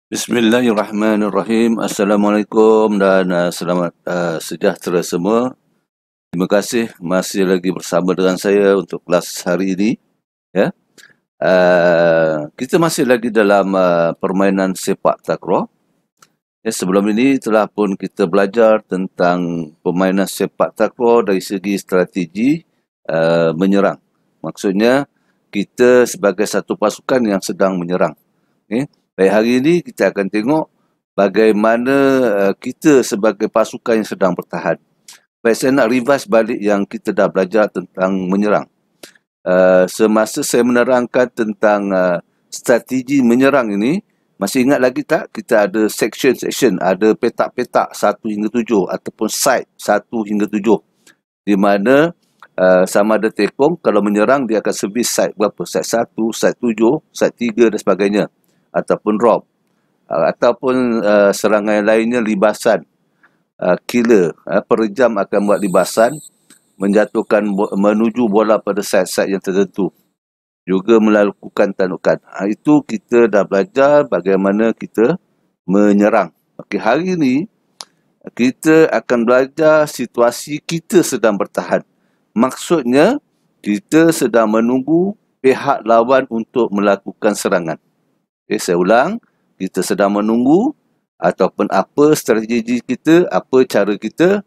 Bismillahirrahmanirrahim. Assalamualaikum dan selamat sejahtera semua. Terima kasih masih lagi bersama dengan saya untuk kelas hari ini. Ya, kita masih lagi dalam permainan sepak takraw. Ya, sebelum ini telah pun kita belajar tentang permainan sepak takraw dari segi strategi menyerang. Maksudnya kita sebagai satu pasukan yang sedang menyerang. Okay. Baik, hari ini kita akan tengok bagaimana kita sebagai pasukan yang sedang bertahan. Baik, saya nak revise balik yang kita dah belajar tentang menyerang. Semasa saya menerangkan tentang strategi menyerang ini, masih ingat lagi tak? Kita ada section, ada petak-petak 1 hingga 7 ataupun side 1 hingga 7. Di mana sama ada tekong, kalau menyerang dia akan servis side berapa? Side 1, side 7, side 3 dan sebagainya. Ataupun drop. Ataupun serangan lainnya libasan. Killer, perejam akan buat libasan, menjatuhkan menuju bola pada side-side yang tertentu. Juga melakukan tandukan. Itu kita dah belajar bagaimana kita menyerang. Okey, hari ini kita akan belajar situasi kita sedang bertahan. Maksudnya, kita sedang menunggu pihak lawan untuk melakukan serangan. Okay, saya ulang, kita sedang menunggu ataupun apa strategi kita, apa cara kita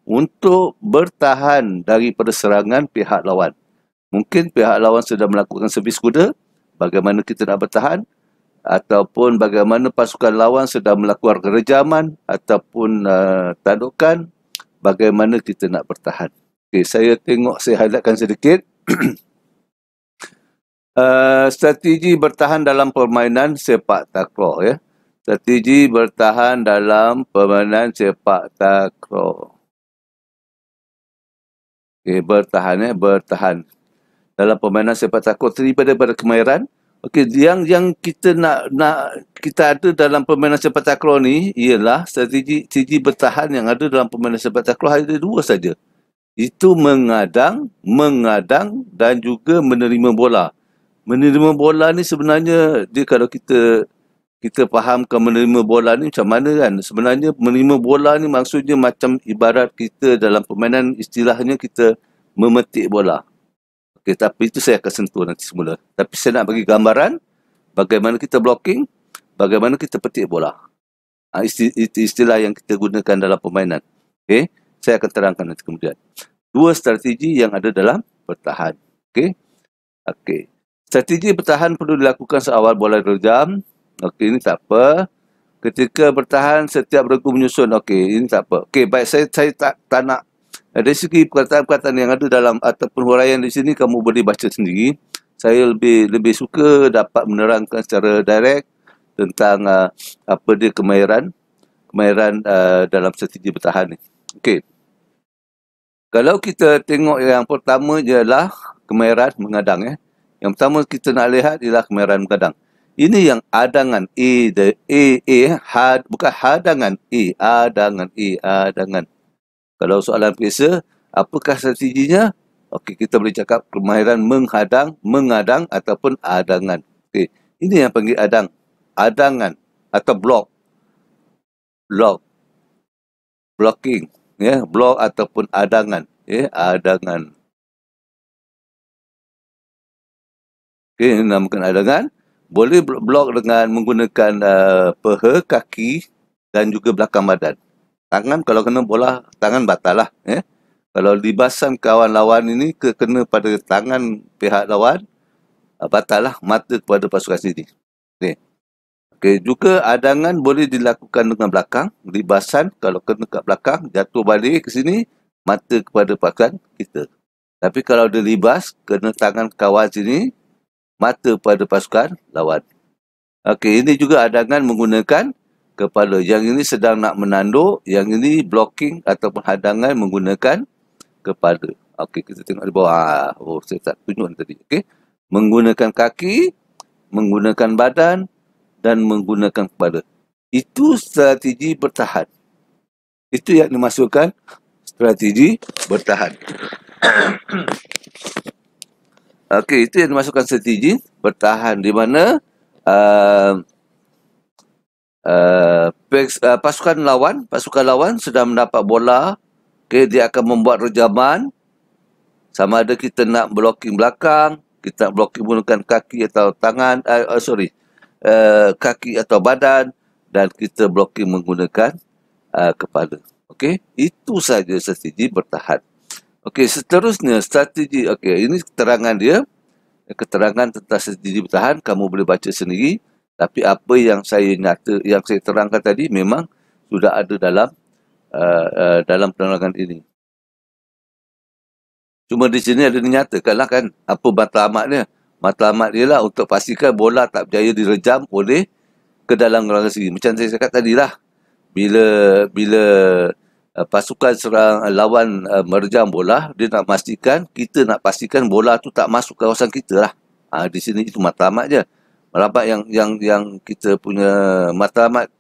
untuk bertahan daripada serangan pihak lawan. Mungkin pihak lawan sedang melakukan servis kuda, bagaimana kita nak bertahan, ataupun bagaimana pasukan lawan sedang melakukan rejaman ataupun tandukan, bagaimana kita nak bertahan. Okay, saya highlightkan sedikit. Strategi bertahan dalam permainan sepak takraw, ya. Strategi bertahan dalam permainan sepak takraw. Okey, bertahan dalam permainan sepak takraw daripada kemahiran. Okey, yang kita nak kita ada dalam permainan sepak takraw ni ialah strategi bertahan yang ada dalam permainan sepak takraw ada dua saja. Itu mengadang dan juga menerima bola. Menerima bola ni sebenarnya dia kalau kita fahamkan menerima bola ni macam mana kan. Sebenarnya menerima bola ni maksudnya macam ibarat kita dalam permainan istilahnya kita memetik bola. Okey, tapi itu saya akan sentuh nanti semula. Tapi saya nak bagi gambaran bagaimana kita blocking, bagaimana kita petik bola. Itu istilah yang kita gunakan dalam permainan. Okey, saya akan terangkan nanti kemudian. Dua strategi yang ada dalam bertahan. Okey. Okey. Strategi bertahan perlu dilakukan seawal bola direjam. Okey, ini tak apa. Ketika bertahan, setiap regu menyusun. Okey, ini tak apa. Okey, baik, saya tak nak. Dari segi perkataan-perkataan yang ada dalam ataupun huraian di sini, kamu boleh baca sendiri. Saya lebih suka dapat menerangkan secara direct tentang apa dia kemahiran dalam strategi bertahan ni. Okey. Kalau kita tengok yang pertama ialah kemahiran mengadang, ya. Yang pertama kita nak lihat ialah kemahiran mengadang. Ini yang adangan bukan hadangan adangan. Kalau soalan biasa, apakah strateginya? Okey, kita boleh cakap kemahiran mengadang ataupun adangan. Okey, ini yang panggil adangan atau blocking, ya, block ataupun adangan, ya, adangan. Okey, namakan adangan. Boleh blok dengan menggunakan peha, kaki dan juga belakang badan. Tangan kalau kena bola, tangan batal lah. Kalau libasan kawan lawan ini kena pada tangan pihak lawan, batal lah, mata kepada pasukan sendiri. Okey, juga adangan boleh dilakukan dengan belakang. Libasan kalau kena kat belakang, jatuh balik ke sini, mata kepada pasukan kita. Tapi kalau dia libas, kena tangan kawan sini, mata pada pasukan lawan. Okey, ini juga adangan menggunakan kepala. Yang ini sedang nak menanduk, yang ini blocking ataupun hadangan menggunakan kepala. Okey, kita tengok di bawah. Saya tak tunjuk tadi. Okey, menggunakan kaki, menggunakan badan dan menggunakan kepala. Itu strategi bertahan. Itu yang dimasukkan strategi bertahan. Okey, itu yang dimasukkan strategi bertahan di mana pasukan lawan sudah mendapat bola, okay, dia akan membuat rejaman, sama ada kita nak blocking belakang, kita nak blocking menggunakan kaki atau tangan, kaki atau badan, dan kita blocking menggunakan kepala. Okey, itu saja strategi bertahan. Okey, seterusnya strategi, okey, ini keterangan dia. Keterangan tentang strategi bertahan kamu boleh baca sendiri, tapi apa yang saya terangkan tadi memang sudah ada dalam penerangan ini. Cuma di sini ada dinyatakanlah kan apa matlamatnya. Matlamat dia lah untuk pastikan bola tak berjaya direjam oleh ke dalam gelanggang sendiri. Macam saya cakap tadi lah, bila pasukan serang lawan merejam bola, dia nak pastikan bola tu tak masuk kawasan kita lah. Di sini itu matlamat je. Matlamat yang kita punya matlamat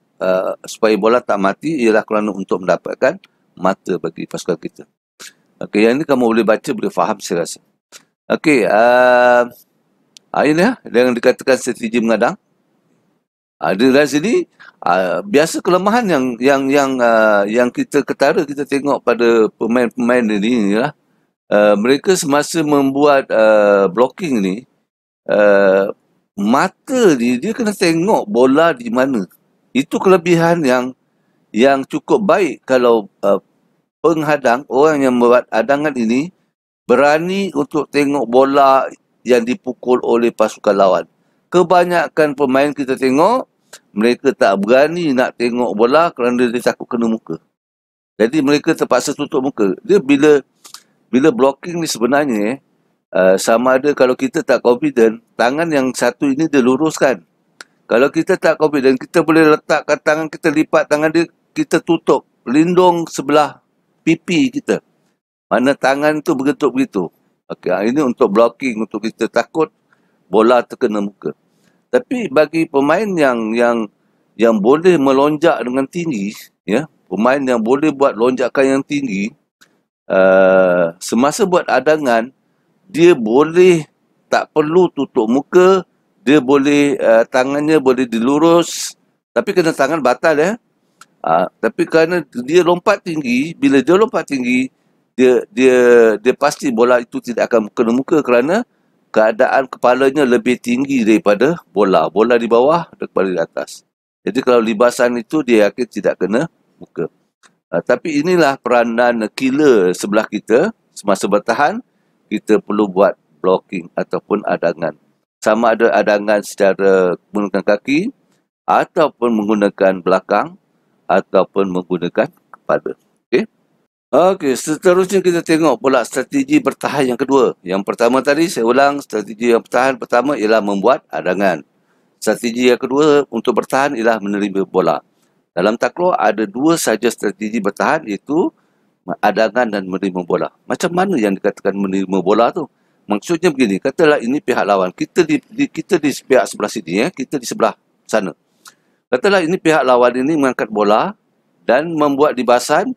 supaya bola tak mati ialah kerana untuk mendapatkan mata bagi pasukan kita. Okey, yang ni kamu boleh baca, boleh faham saya rasa. Okey, ini lah yang dikatakan strategi mengadang. Dari sini biasa kelemahan yang kita ketara kita tengok pada pemain-pemain ini lah, mereka semasa membuat blocking ni, mata dia kena tengok bola di mana. Itu kelebihan yang cukup baik kalau penghadang, orang yang membuat hadangan ini berani untuk tengok bola yang dipukul oleh pasukan lawan. Kebanyakan pemain kita tengok, mereka tak berani nak tengok bola kerana dia takut kena muka. Jadi mereka terpaksa tutup muka. Dia bila blocking ni sebenarnya, sama ada kalau kita tak confident, tangan yang satu ini dia luruskan. Kalau kita tak confident, kita boleh letakkan tangan kita, lipat tangan dia, kita tutup, lindung sebelah pipi kita. Mana tangan tu bergetuk begitu. Okey, ini untuk blocking, untuk kita takut bola terkena muka. Tapi bagi pemain yang boleh melonjak dengan tinggi, ya, pemain yang boleh buat lonjakan yang tinggi, semasa buat hadangan, dia boleh tak perlu tutup muka, dia boleh tangannya boleh dilurus, tapi kena tangan batal ya. Tapi kerana dia lompat tinggi, bila dia lompat tinggi, dia pasti bola itu tidak akan kena muka kerana keadaan kepalanya lebih tinggi daripada bola. Bola di bawah dan kepala di atas. Jadi kalau libasan itu dia yakin tidak kena muka. Tapi inilah peranan killer sebelah kita. Semasa bertahan, kita perlu buat blocking ataupun hadangan. Sama ada hadangan secara menggunakan kaki, ataupun menggunakan belakang, ataupun menggunakan kepala. Okey, seterusnya kita tengok pula strategi bertahan yang kedua. Yang pertama tadi, saya ulang, strategi yang bertahan pertama ialah membuat hadangan. Strategi yang kedua untuk bertahan ialah menerima bola. Dalam takraw ada dua saja strategi bertahan, iaitu hadangan dan menerima bola. Macam mana yang dikatakan menerima bola tu? Maksudnya begini, katalah ini pihak lawan. Kita di pihak sebelah sini, kita di sebelah sana. Katalah ini pihak lawan ini mengangkat bola dan membuat libasan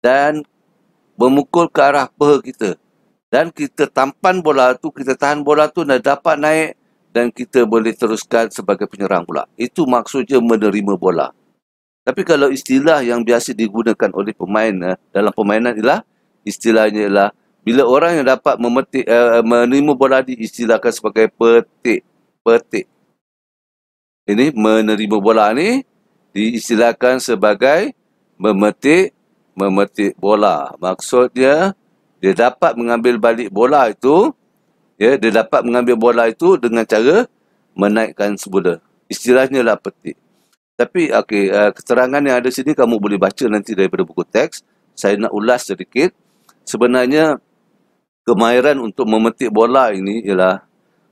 dan memukul ke arah peha kita. Dan kita tampan bola tu, kita tahan bola tu dan dapat naik dan kita boleh teruskan sebagai penyerang pula. Itu maksudnya menerima bola. Tapi kalau istilah yang biasa digunakan oleh pemain dalam permainan ialah, istilahnya ialah bila orang yang dapat menerima bola diistilahkan sebagai petik. Ini menerima bola ni diistilahkan sebagai memetik bola. Maksudnya dia dapat mengambil balik bola itu, dia dapat mengambil bola itu dengan cara menaikkan semula. Istilahnya lah petik. Tapi keterangan yang ada sini kamu boleh baca nanti daripada buku teks. Saya nak ulas sedikit. Sebenarnya kemahiran untuk memetik bola ini ialah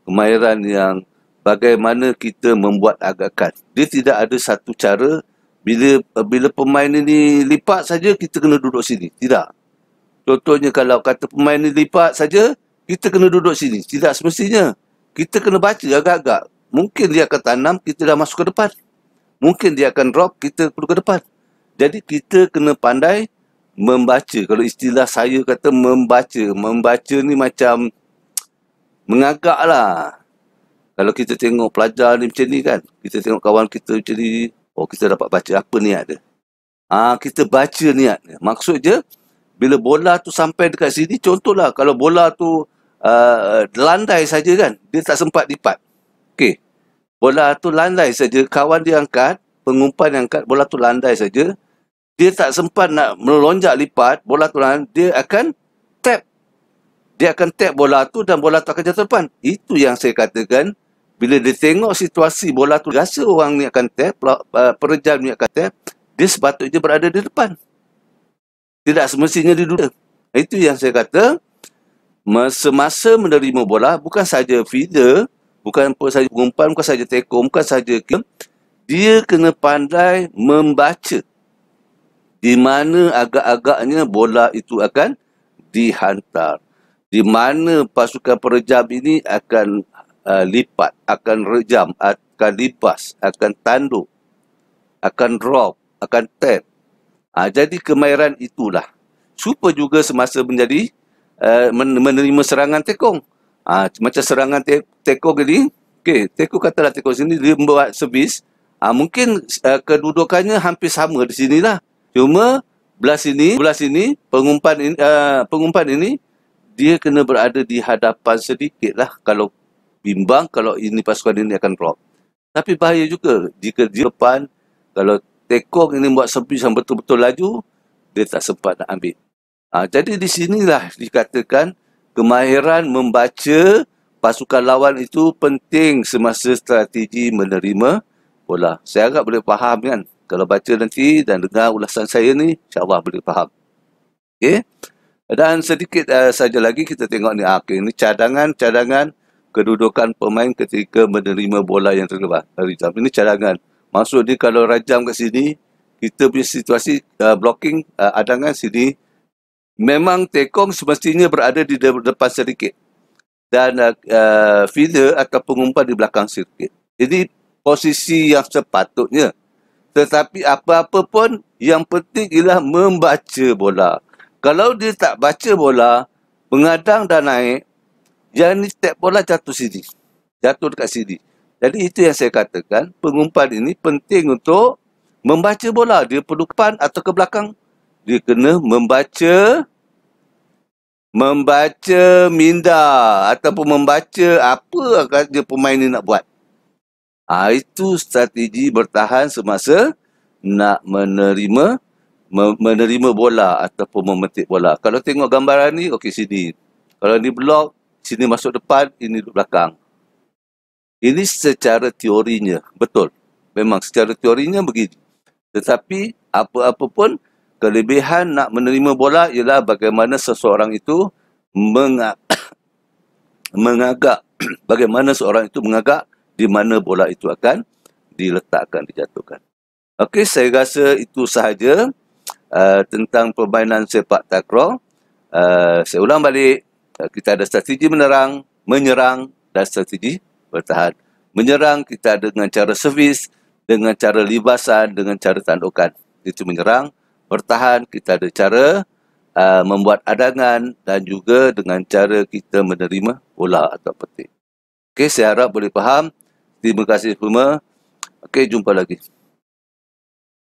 kemahiran yang bagaimana kita membuat agakan. Dia tidak ada satu cara. Bila pemain ini lipat saja, kita kena duduk sini. Tidak. Contohnya kalau kata pemain ini lipat saja, kita kena duduk sini. Tidak semestinya. Kita kena baca agak-agak. Mungkin dia akan tanam, kita dah masuk ke depan. Mungkin dia akan drop, kita perlu ke depan. Jadi kita kena pandai membaca. Kalau istilah saya kata membaca. Membaca ni macam mengagak lah. Kalau kita tengok pelajar ni macam ni kan. Kita tengok kawan kita macam ni. Oh, kita dapat baca apa niat dia. Kita baca niat dia. Maksud je, bila bola tu sampai dekat sini, contohlah kalau bola tu landai saja kan, dia tak sempat lipat. Okey. Bola tu landai saja, kawan dia angkat, pengumpan yang angkat, bola tu landai saja. Dia tak sempat nak melonjak lipat, bola tu landai, dia akan tap. Dia akan tap bola tu dan bola tu akan jatuh depan. Itu yang saya katakan, bila dia tengok situasi bola tu, rasa orang ni akan tap, perejam ni akan tap, dia sepatutnya berada di depan. Tidak semestinya di duduk. Itu yang saya kata, semasa menerima bola, bukan saja feeder, bukan saja pengumpan, bukan saja tekong, bukan saja dia kena pandai membaca di mana agak-agaknya bola itu akan dihantar. Di mana pasukan perejam ini akan lipat, akan rejam, akan lipas, akan tanduk, akan drop, akan tap. Jadi kemahiran itulah. Supaya juga semasa menjadi menerima serangan tekong. Macam serangan tekong ini, tekong katalah tekong sini, dia membuat servis. Mungkin kedudukannya hampir sama di sinilah. Cuma belah sini pengumpan ini dia kena berada di hadapan sedikit lah. Kalau bimbang, kalau ini pasukan ini akan drop. Tapi bahaya juga jika di depan, kalau tekong ini buat servis yang betul-betul laju, dia tak sempat nak ambil. Jadi di sinilah dikatakan kemahiran membaca pasukan lawan itu penting semasa strategi menerima bola. Saya agak boleh faham kan. Kalau baca nanti dan dengar ulasan saya ni, insyaAllah boleh faham. Okey. Dan sedikit saja lagi kita tengok ni. Ini cadangan kedudukan pemain ketika menerima bola yang terlepas. Ini cadangan. Maksud ni kalau rajam kat sini, kita punya situasi blocking adangan sini, memang tekong semestinya berada di depan sedikit. Dan feeder atau pengumpan di belakang sedikit. Jadi posisi yang sepatutnya. Tetapi apa-apa pun, yang penting ialah membaca bola. Kalau dia tak baca bola, mengadang dan naik, yang ni tap bola jatuh sini. Jatuh dekat sini. Jadi itu yang saya katakan, pengumpan ini penting untuk membaca bola. Dia perlu ke depan atau ke belakang. Dia kena membaca minda ataupun membaca apa akan pemain ni nak buat. Itu strategi bertahan semasa nak menerima bola ataupun memetik bola. Kalau tengok gambaran ni, okey sini. Kalau ni blok, sini masuk depan, ini duduk belakang. Ini secara teorinya, betul. Memang secara teorinya begini. Tetapi apa-apa pun, kelebihan nak menerima bola ialah bagaimana seseorang itu mengagak. Bagaimana seorang itu mengagak di mana bola itu akan diletakkan, dijatuhkan. Okey, saya rasa itu sahaja tentang permainan sepak takraw. Saya ulang balik, kita ada strategi menyerang dan strategi bertahan. Menyerang kita ada dengan cara servis, dengan cara libasan, dengan cara tandukan. Itu menyerang. Bertahan kita ada cara membuat adangan dan juga dengan cara kita menerima bola atau petik. Okey, saya harap boleh faham. Terima kasih semua. Okey, jumpa lagi.